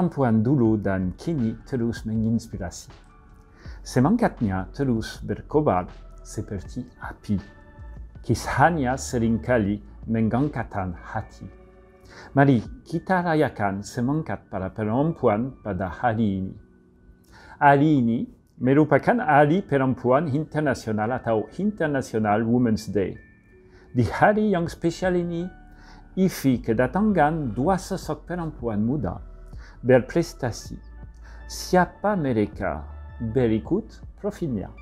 perempuan dulu dan kini terus menginspirasi. Semangatnya terus berkobar seperti api. Kisahnya seringkali mengganggarkan hati. Mari kita rayakan semangat para perempuan pada hari ini. Hari ini merupakan Hari Perempuan Internasional atau International Women's Day. Di hari yang spesial ini, IFI kedatangan dua sosok perempuan muda berprestasi. Siapa mereka? Berikut profilnya.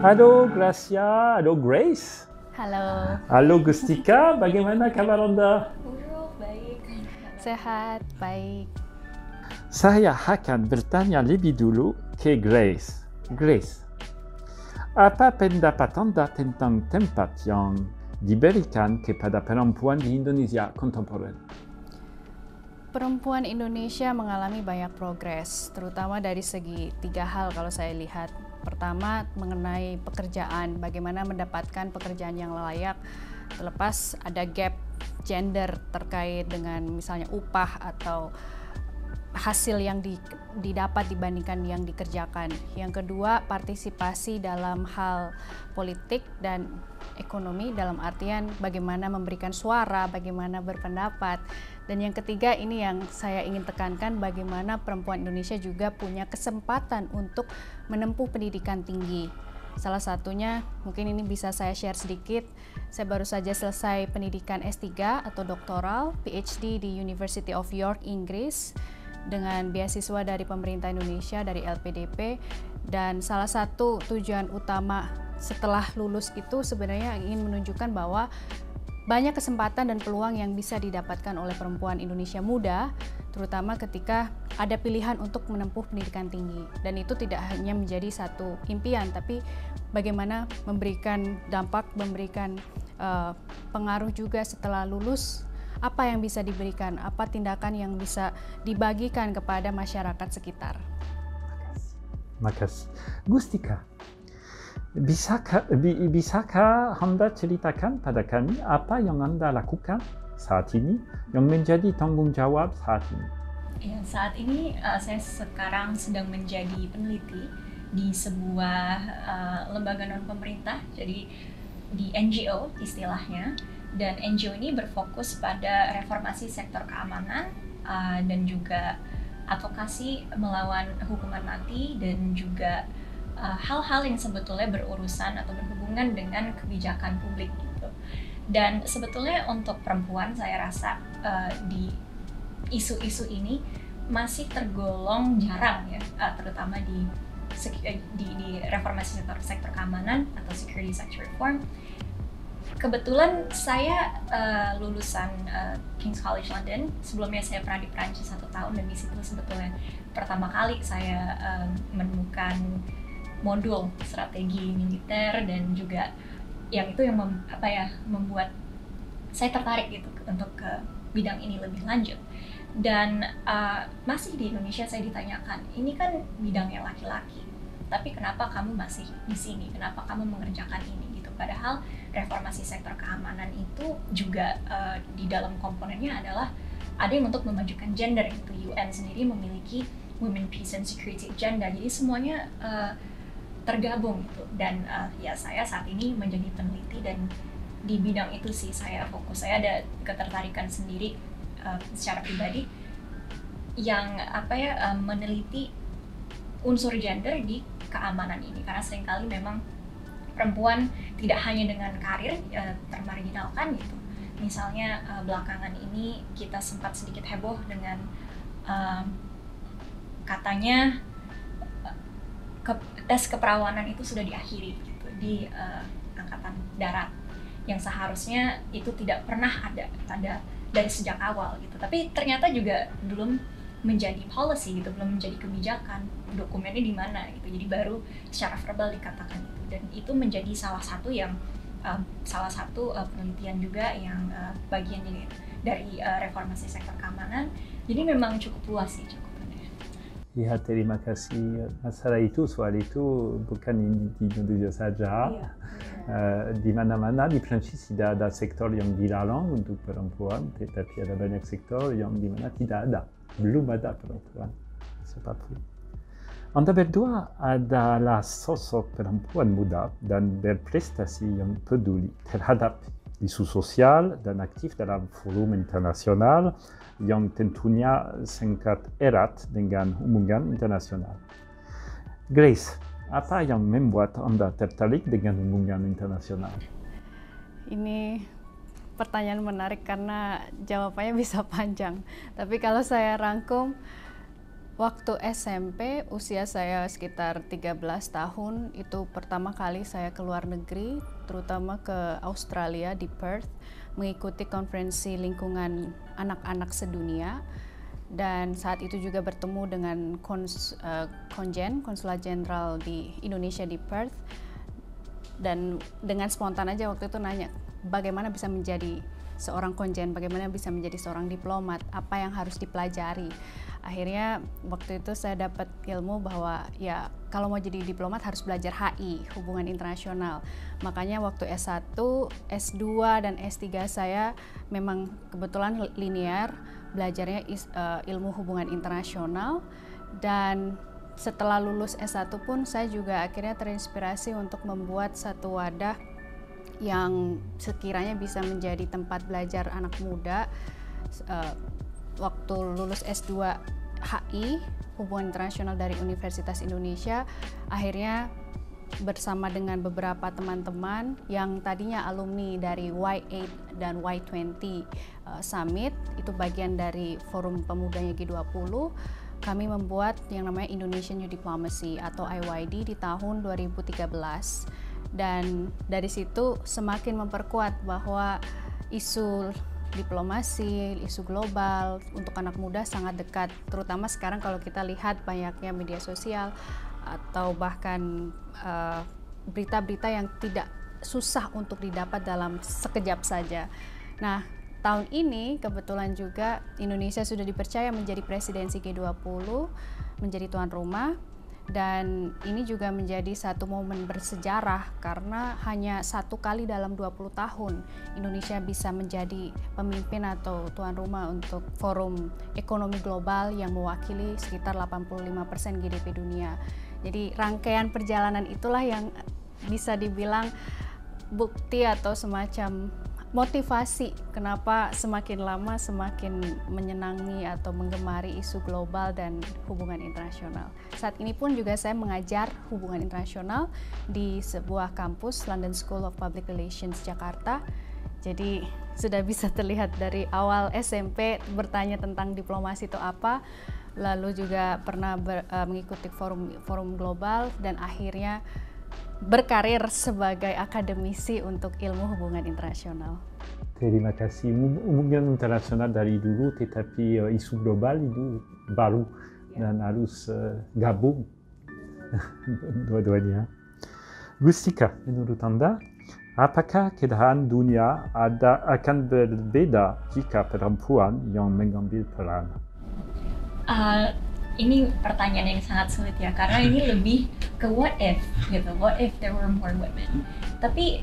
Halo Gracia, halo Grace. Halo. Halo Gustika, bagaimana kabar Anda? Buruk, baik. Sehat, baik. Saya akan bertanya lebih dulu ke Grace. Grace, apa pendapat Anda tentang tempat yang diberikan kepada perempuan di Indonesia kontemporer? Perempuan Indonesia mengalami banyak progres, terutama dari segi 3 hal kalau saya lihat. Pertama, mengenai pekerjaan, bagaimana mendapatkan pekerjaan yang layak, terlepas ada gap gender terkait dengan misalnya upah atau hasil yang didapat dibandingkan yang dikerjakan. Yang kedua, partisipasi dalam hal politik dan ekonomi dalam artian bagaimana memberikan suara, bagaimana berpendapat. Dan yang ketiga, ini yang saya ingin tekankan, bagaimana perempuan Indonesia juga punya kesempatan untuk menempuh pendidikan tinggi. Salah satunya, mungkin ini bisa saya share sedikit, saya baru saja selesai pendidikan S3 atau doktoral, PhD di University of York, Inggris, dengan beasiswa dari pemerintah Indonesia, dari LPDP, dan salah satu tujuan utama setelah lulus itu sebenarnya ingin menunjukkan bahwa banyak kesempatan dan peluang yang bisa didapatkan oleh perempuan Indonesia muda, terutama ketika ada pilihan untuk menempuh pendidikan tinggi. Dan itu tidak hanya menjadi satu impian, tapi bagaimana memberikan dampak, memberikan pengaruh juga setelah lulus, apa yang bisa diberikan, apa tindakan yang bisa dibagikan kepada masyarakat sekitar. Makasih. Gustika, bisakah Anda ceritakan pada kami apa yang Anda lakukan saat ini yang menjadi tanggung jawab saat ini? Ya, saat ini saya sekarang sedang menjadi peneliti di sebuah lembaga non-pemerintah, jadi di NGO istilahnya, dan NGO ini berfokus pada reformasi sektor keamanan dan juga advokasi melawan hukuman mati dan juga hal-hal yang sebetulnya berurusan atau berhubungan dengan kebijakan publik gitu. Dan sebetulnya untuk perempuan saya rasa di isu-isu ini masih tergolong jarang ya, terutama di reformasi sektor keamanan atau security sector reform. Kebetulan saya lulusan King's College London. Sebelumnya saya pernah di Prancis 1 tahun, dan di situ sebetulnya pertama kali saya menemukan modul strategi militer, dan juga yang itu yang membuat saya tertarik gitu untuk ke bidang ini lebih lanjut. Dan masih di Indonesia saya ditanyakan, ini kan bidangnya laki-laki, tapi kenapa kamu masih di sini? Kenapa kamu mengerjakan ini gitu? Padahal reformasi sektor keamanan itu juga di dalam komponennya adalah ada yang untuk memajukan gender, itu UN sendiri memiliki Women, Peace and Security Agenda. Jadi semuanya tergabung gitu. Dan ya saya saat ini menjadi peneliti, dan di bidang itu sih saya fokus. Saya ada ketertarikan sendiri secara pribadi yang meneliti unsur gender di keamanan ini, karena seringkali memang perempuan tidak hanya dengan karir termarginalkan gitu. Misalnya belakangan ini kita sempat sedikit heboh dengan katanya tes keperawanan itu sudah diakhiri gitu di Angkatan Darat, yang seharusnya itu tidak pernah ada dari sejak awal gitu. Tapi ternyata juga belum menjadi policy gitu, belum menjadi kebijakan, dokumennya di mana gitu, jadi baru secara verbal dikatakan itu. Dan itu menjadi salah satu penelitian juga yang bagian dari reformasi sektor keamanan. Jadi memang cukup luas sih cakupannya. Ya, terima kasih. Masalah itu, soal itu bukan di Indonesia saja. Iya. Di mana-mana di Prancis tidak ada sektor yang dilarang untuk perempuan, tetapi ada banyak sektor yang di mana tidak ada, belum ada perempuan. Seperti Anda berdua adalah sosok perempuan muda dan berprestasi yang peduli terhadap isu sosial dan aktif dalam forum internasional yang tentunya sangat erat dengan hubungan internasional. Grace, apa yang membuat Anda tertarik dengan hubungan internasional? Ini pertanyaan menarik karena jawabannya bisa panjang. Tapi kalau saya rangkum, waktu SMP, usia saya sekitar 13 tahun, itu pertama kali saya keluar negeri, terutama ke Australia di Perth, mengikuti konferensi lingkungan anak-anak sedunia. Dan saat itu juga bertemu dengan konsulat jenderal di Indonesia di Perth. Dan dengan spontan aja waktu itu nanya, bagaimana bisa menjadi seorang konjen, bagaimana bisa menjadi seorang diplomat, apa yang harus dipelajari. Akhirnya waktu itu saya dapat ilmu bahwa ya kalau mau jadi diplomat harus belajar HI, hubungan internasional. Makanya waktu S1, S2, dan S3 saya memang kebetulan linear, belajarnya ilmu hubungan internasional. Dan setelah lulus S1 pun saya juga akhirnya terinspirasi untuk membuat satu wadah yang sekiranya bisa menjadi tempat belajar anak muda. Waktu lulus S2 HI, hubungan internasional dari Universitas Indonesia, akhirnya bersama dengan beberapa teman-teman yang tadinya alumni dari Y8 dan Y20 Summit, itu bagian dari forum pemudanya G20, kami membuat yang namanya Indonesian Youth Diplomacy atau IYD di tahun 2013. Dan dari situ semakin memperkuat bahwa isu diplomasi, isu global untuk anak muda sangat dekat, terutama sekarang kalau kita lihat banyaknya media sosial atau bahkan berita-berita yang tidak susah untuk didapat dalam sekejap saja. Nah, tahun ini kebetulan juga Indonesia sudah dipercaya menjadi presidensi G20, menjadi tuan rumah. Dan ini juga menjadi satu momen bersejarah karena hanya satu kali dalam 20 tahun Indonesia bisa menjadi pemimpin atau tuan rumah untuk forum ekonomi global yang mewakili sekitar 85% GDP dunia. Jadi rangkaian perjalanan itulah yang bisa dibilang bukti atau semacam motivasi kenapa semakin lama semakin menyenangi atau menggemari isu global dan hubungan internasional. Saat ini pun juga saya mengajar hubungan internasional di sebuah kampus London School of Public Relations Jakarta. Jadi sudah bisa terlihat dari awal SMP bertanya tentang diplomasi itu apa, lalu juga pernah mengikuti forum global dan akhirnya berkarir sebagai akademisi untuk ilmu hubungan internasional. Terima kasih. Hubungan internasional dari dulu, tetapi isu global itu baru dan harus gabung dua-duanya. Gustika, menurut Anda, apakah keadaan dunia akan berbeda jika perempuan yang mengambil peran? Ini pertanyaan yang sangat sulit ya, karena ini lebih ke what if gitu, what if there were more women. Tapi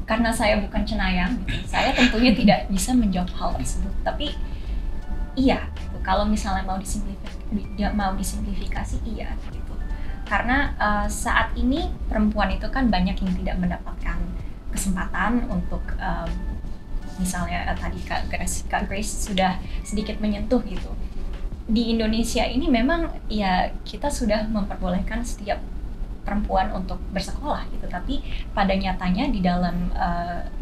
karena saya bukan cenayang gitu, saya tentunya tidak bisa menjawab hal tersebut. Tapi iya, gitu. Kalau misalnya mau disimplifikasi iya gitu. Karena saat ini perempuan itu kan banyak yang tidak mendapatkan kesempatan untuk misalnya tadi Kak Grace sudah sedikit menyentuh gitu. Di Indonesia ini memang ya kita sudah memperbolehkan setiap perempuan untuk bersekolah gitu, tapi pada nyatanya di dalam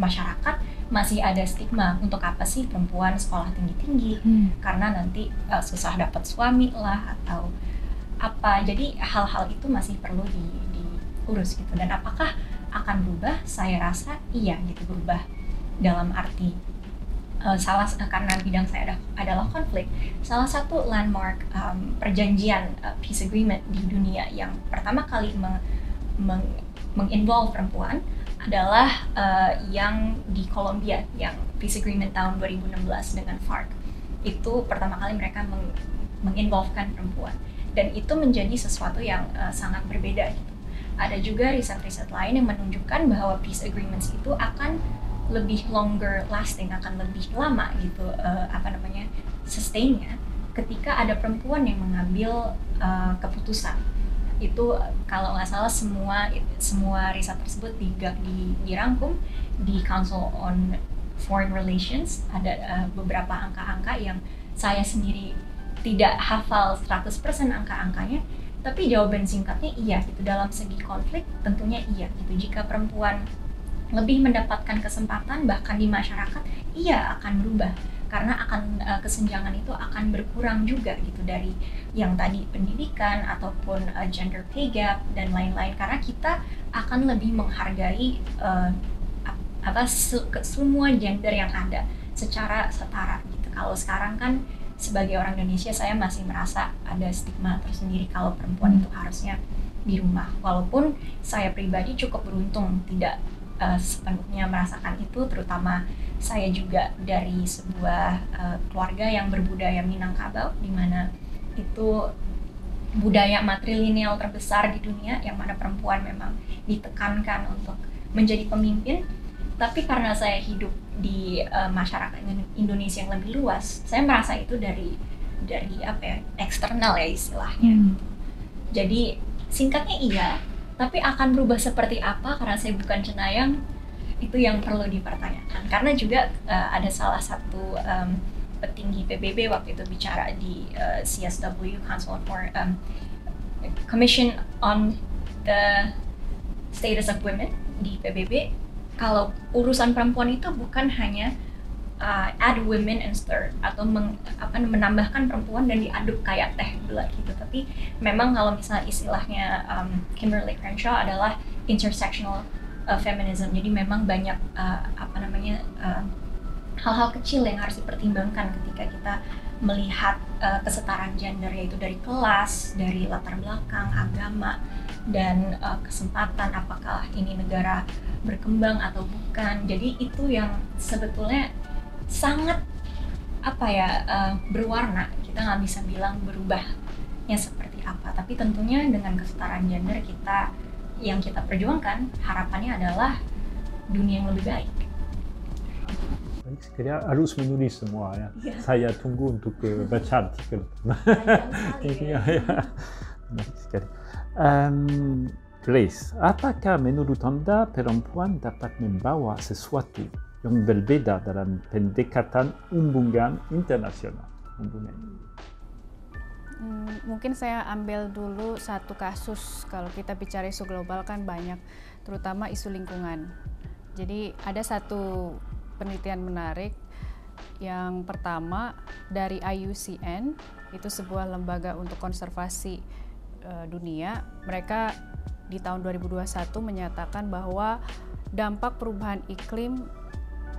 masyarakat masih ada stigma untuk apa sih perempuan sekolah tinggi-tinggi karena nanti susah dapat suami lah atau apa. Jadi hal-hal itu masih perlu diurus gitu. Dan apakah akan berubah? Saya rasa iya gitu, berubah dalam arti karena bidang saya adalah konflik, salah satu landmark perjanjian peace agreement di dunia yang pertama kali menginvolve perempuan adalah yang di Kolombia, yang peace agreement tahun 2016 dengan FARC. Itu pertama kali mereka menginvolvekan perempuan, dan itu menjadi sesuatu yang sangat berbeda gitu. Ada juga riset-riset lain yang menunjukkan bahwa peace agreements itu akan lebih longer lasting, akan lebih lama gitu sustainnya ketika ada perempuan yang mengambil keputusan. Itu kalau nggak salah semua riset tersebut dirangkum di Council on Foreign Relations. Ada beberapa angka-angka yang saya sendiri tidak hafal 100% angka-angkanya, tapi jawaban singkatnya iya gitu. Dalam segi konflik tentunya iya gitu. Jika perempuan lebih mendapatkan kesempatan bahkan di masyarakat, iya akan berubah, karena kesenjangan itu akan berkurang juga gitu, dari yang tadi pendidikan ataupun gender pay gap dan lain-lain, karena kita akan lebih menghargai semua gender yang ada secara setara gitu. Kalau sekarang kan sebagai orang Indonesia saya masih merasa ada stigma tersendiri kalau perempuan itu harusnya di rumah, walaupun saya pribadi cukup beruntung tidak sepenuhnya merasakan itu, terutama saya juga dari sebuah keluarga yang berbudaya Minangkabau, di mana itu budaya matrilineal terbesar di dunia, yang mana perempuan memang ditekankan untuk menjadi pemimpin. Tapi karena saya hidup di masyarakat Indonesia yang lebih luas, saya merasa itu dari eksternal ya istilahnya. Jadi singkatnya iya, tapi akan berubah seperti apa karena saya bukan cenayang, itu yang perlu dipertanyakan. Karena juga ada salah satu petinggi PBB waktu itu bicara di CSW, Council for Commission on the Status of Women di PBB, kalau urusan perempuan itu bukan hanya add women and stir, atau menambahkan perempuan dan diaduk kayak teh gula gitu, tapi memang kalau misalnya istilahnya Kimberly Crenshaw adalah intersectional feminism. Jadi memang banyak hal-hal kecil yang harus dipertimbangkan ketika kita melihat kesetaraan gender, yaitu dari kelas, dari latar belakang, agama, dan kesempatan, apakah ini negara berkembang atau bukan. Jadi itu yang sebetulnya sangat berwarna. Kita nggak bisa bilang berubahnya seperti apa, tapi tentunya dengan kesetaraan gender yang kita perjuangkan, harapannya adalah dunia yang lebih baik. Baik, sekali harus menulis semua ya. Saya tunggu untuk baca artikel. Baik sekali. Grace, apakah menurut Anda perempuan dapat membawa sesuatu yang berbeda dalam pendekatan hubungan internasional? Mungkin saya ambil dulu satu kasus. Kalau kita bicara isu global kan banyak, terutama isu lingkungan. Jadi ada satu penelitian menarik. Yang pertama dari IUCN, itu sebuah lembaga untuk konservasi dunia. Mereka di tahun 2021 menyatakan bahwa dampak perubahan iklim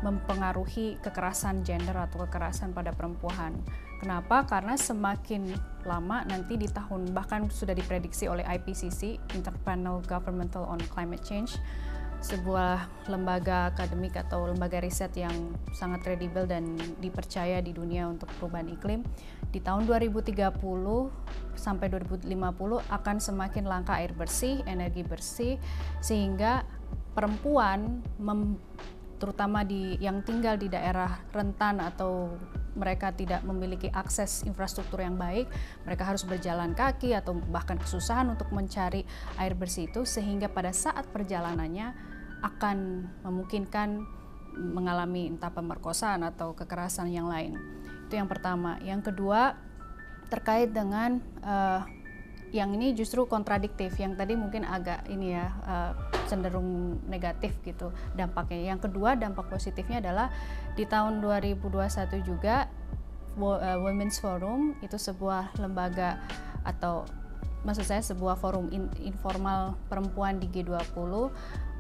mempengaruhi kekerasan gender atau kekerasan pada perempuan. Kenapa? Karena semakin lama nanti di tahun, bahkan sudah diprediksi oleh IPCC, Interpanel Governmental on Climate Change, sebuah lembaga akademik atau lembaga riset yang sangat kredibel dan dipercaya di dunia untuk perubahan iklim, di tahun 2030 sampai 2050 akan semakin langka air bersih, energi bersih, sehingga perempuan terutama yang tinggal di daerah rentan atau mereka tidak memiliki akses infrastruktur yang baik, mereka harus berjalan kaki atau bahkan kesusahan untuk mencari air bersih itu, sehingga pada saat perjalanannya akan memungkinkan mengalami entah pemerkosaan atau kekerasan yang lain. Itu yang pertama. Yang kedua, terkait dengan yang ini justru kontradiktif, yang tadi mungkin agak cenderung negatif gitu dampaknya. Yang kedua, dampak positifnya adalah di tahun 2021 juga Women's Forum, itu sebuah lembaga atau maksud saya sebuah forum informal perempuan di G20,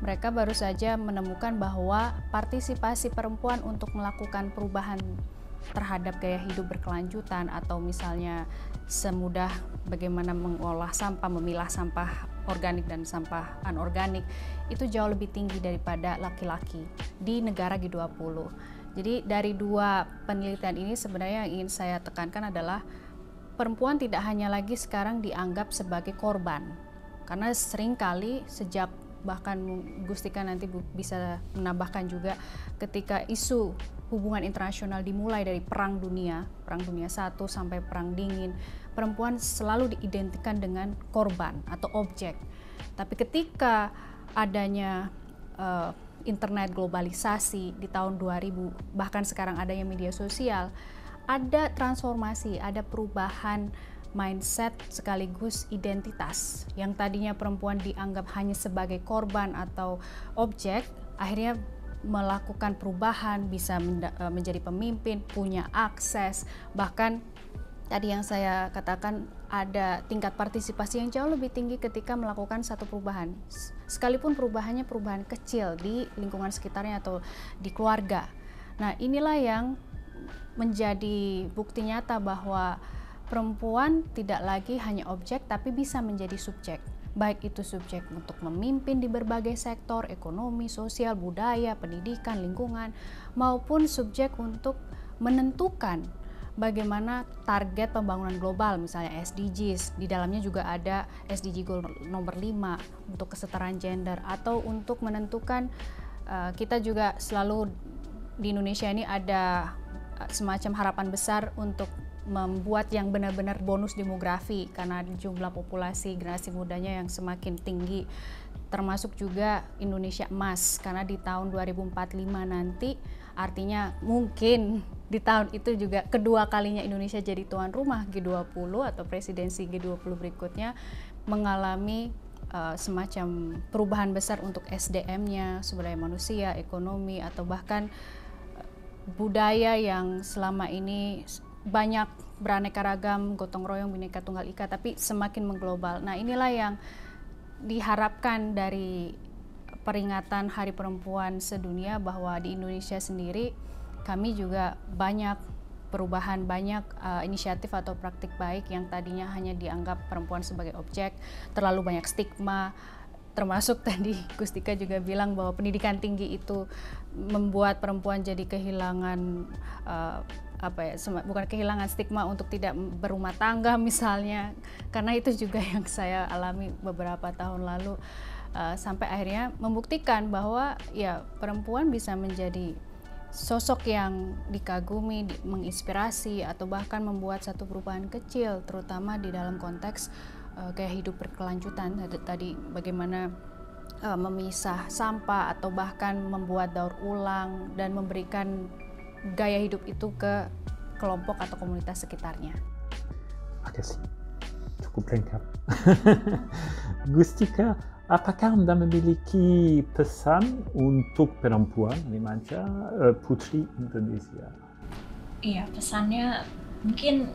mereka baru saja menemukan bahwa partisipasi perempuan untuk melakukan perubahan terhadap gaya hidup berkelanjutan, atau misalnya semudah bagaimana mengolah sampah, memilah sampah organik dan sampah anorganik, itu jauh lebih tinggi daripada laki-laki di negara G20. Jadi dari dua penelitian ini sebenarnya yang ingin saya tekankan adalah perempuan tidak hanya lagi sekarang dianggap sebagai korban, karena seringkali sejak, bahkan Gustika nanti bisa menambahkan juga, ketika isu hubungan internasional dimulai dari Perang Dunia 1 sampai Perang Dingin, perempuan selalu diidentikan dengan korban atau objek. Tapi ketika adanya internet, globalisasi di tahun 2000, bahkan sekarang adanya media sosial, ada transformasi, ada perubahan mindset sekaligus identitas. Yang tadinya perempuan dianggap hanya sebagai korban atau objek, akhirnya melakukan perubahan, bisa menjadi pemimpin, punya akses, bahkan tadi yang saya katakan ada tingkat partisipasi yang jauh lebih tinggi ketika melakukan satu perubahan, sekalipun perubahannya perubahan kecil di lingkungan sekitarnya atau di keluarga. Nah, inilah yang menjadi bukti nyata bahwa perempuan tidak lagi hanya objek tapi bisa menjadi subjek. Baik itu subjek untuk memimpin di berbagai sektor, ekonomi, sosial, budaya, pendidikan, lingkungan, maupun subjek untuk menentukan bagaimana target pembangunan global, misalnya SDGs. Di dalamnya juga ada SDG goal nomor 5 untuk kesetaraan gender, atau untuk menentukan, kita juga selalu di Indonesia ini ada semacam harapan besar untuk membuat yang benar-benar bonus demografi, karena jumlah populasi generasi mudanya yang semakin tinggi, termasuk juga Indonesia emas, karena di tahun 2045 nanti, artinya mungkin di tahun itu juga kedua kalinya Indonesia jadi tuan rumah G20 atau presidensi G20 berikutnya, mengalami semacam perubahan besar untuk SDM-nya, sumber daya manusia, ekonomi, atau bahkan budaya yang selama ini banyak beraneka ragam, gotong royong, bineka tunggal ika, tapi semakin mengglobal. Nah, inilah yang diharapkan dari peringatan Hari Perempuan Sedunia, bahwa di Indonesia sendiri kami juga banyak perubahan, banyak inisiatif atau praktik baik yang tadinya hanya dianggap perempuan sebagai objek, terlalu banyak stigma, termasuk tadi Gustika juga bilang bahwa pendidikan tinggi itu membuat perempuan jadi kehilangan bukan kehilangan stigma untuk tidak berumah tangga misalnya, karena itu juga yang saya alami beberapa tahun lalu, sampai akhirnya membuktikan bahwa ya perempuan bisa menjadi sosok yang dikagumi, menginspirasi, atau bahkan membuat satu perubahan kecil, terutama di dalam konteks gaya hidup berkelanjutan. Tadi bagaimana memisah sampah, atau bahkan membuat daur ulang dan memberikan gaya hidup itu ke kelompok atau komunitas sekitarnya. Makasih, cukup lengkap. Gustika, apakah Anda memiliki pesan untuk perempuan remaja putri Indonesia? Iya, pesannya mungkin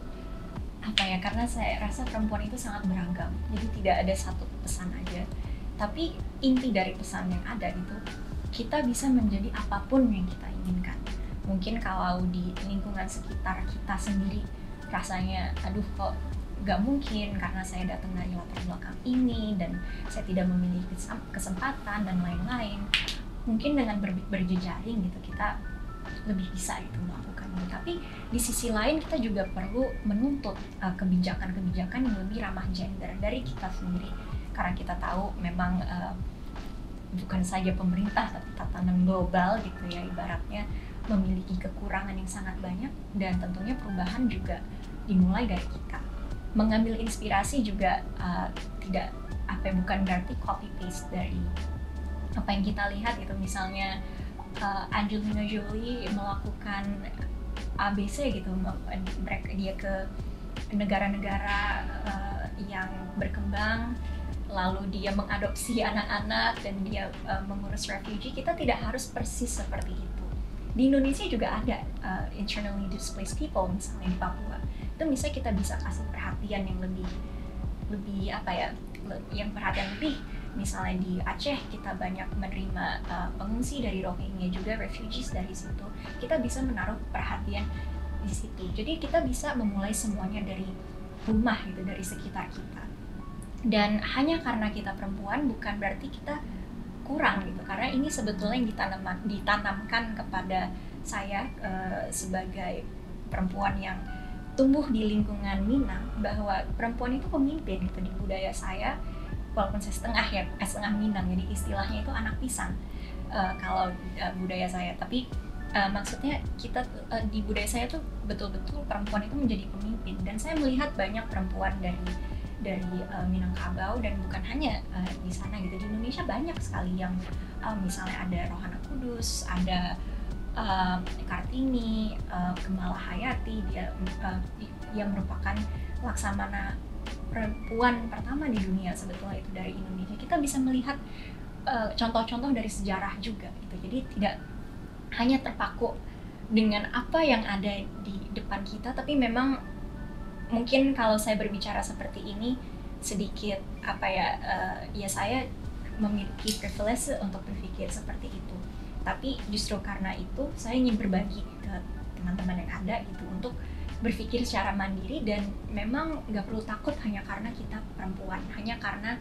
karena saya rasa perempuan itu sangat beragam, jadi tidak ada satu pesan aja. Tapi inti dari pesan yang ada itu, kita bisa menjadi apapun yang kita inginkan. Mungkin kalau di lingkungan sekitar kita sendiri rasanya, aduh kok gak mungkin karena saya datang dari latar belakang ini dan saya tidak memiliki kesempatan dan lain-lain. Mungkin dengan berjejaring gitu kita lebih bisa gitu melakukan ini. Tapi di sisi lain kita juga perlu menuntut kebijakan-kebijakan yang lebih ramah gender dari kita sendiri, karena kita tahu memang bukan saja pemerintah tapi tatanan global gitu ya, ibaratnya memiliki kekurangan yang sangat banyak, dan tentunya perubahan juga dimulai dari kita. Mengambil inspirasi juga bukan berarti copy paste dari apa yang kita lihat gitu. Misalnya Angelina Jolie melakukan ABC gitu, dia ke negara-negara yang berkembang, lalu dia mengadopsi anak-anak dan dia mengurus refugee. Kita tidak harus persis seperti itu. Di Indonesia juga ada internally displaced people, misalnya di Papua. Itu misalnya kita bisa kasih perhatian yang lebih yang perhatian lebih misalnya di Aceh kita banyak menerima pengungsi dari Rohingya juga, refugees dari situ, kita bisa menaruh perhatian di situ. Jadi kita bisa memulai semuanya dari rumah gitu, dari sekitar kita. Dan hanya karena kita perempuan bukan berarti kita kurang gitu, karena ini sebetulnya yang ditanamkan kepada saya sebagai perempuan yang tumbuh di lingkungan Minang, bahwa perempuan itu pemimpin gitu di budaya saya. Walaupun saya setengah Minang, jadi istilahnya itu anak pisang kalau budaya saya. Tapi maksudnya kita di budaya saya tuh betul-betul perempuan itu menjadi pemimpin. Dan saya melihat banyak perempuan dari Minangkabau, dan bukan hanya di sana gitu, di Indonesia banyak sekali yang misalnya ada Rohana Kudus, ada Kartini, Gemala Hayati, dia merupakan laksamana perempuan pertama di dunia sebetulnya itu dari Indonesia. Kita bisa melihat contoh-contoh dari sejarah juga gitu. Jadi tidak hanya terpaku dengan apa yang ada di depan kita, tapi memang mungkin kalau saya berbicara seperti ini sedikit ya saya memiliki privilege untuk berpikir seperti itu. Tapi justru karena itu saya ingin berbagi ke teman-teman yang ada gitu, untuk berpikir secara mandiri, dan memang nggak perlu takut hanya karena kita perempuan, hanya karena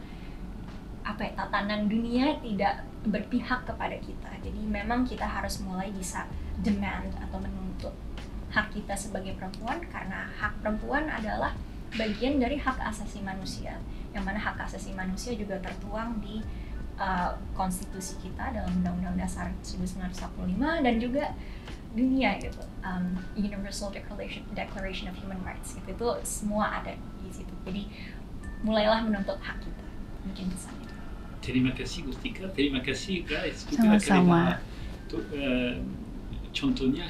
tatanan dunia tidak berpihak kepada kita. Jadi memang kita harus mulai bisa demand atau menuntut hak kita sebagai perempuan, karena hak perempuan adalah bagian dari hak asasi manusia, yang mana hak asasi manusia juga tertuang di konstitusi kita dalam Undang-Undang Dasar 1945 dan juga dunia gitu, Universal Declaration of Human Rights gitu, itu semua ada di situ. Jadi mulailah menuntut hak kita, mungkin bisa. Terima kasih Gustika, terima kasih guys. Sama-sama. Contohnya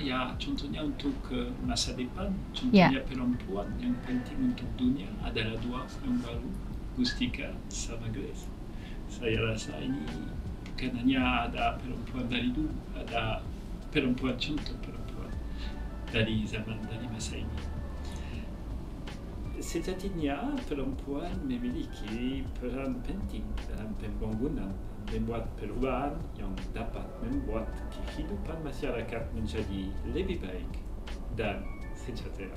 untuk masa depan, contohnya perempuan yang penting untuk dunia adalah dua yang baru, Gustika sama Grace. Saya rasa ini bukan hanya ada perempuan dari dulu, ada perempuan, contoh perempuan dari masa ini. Sejatinya perempuan memiliki peran penting dalam pembangunan, membuat perubahan yang dapat membuat kehidupan masyarakat menjadi lebih baik dan sejahtera.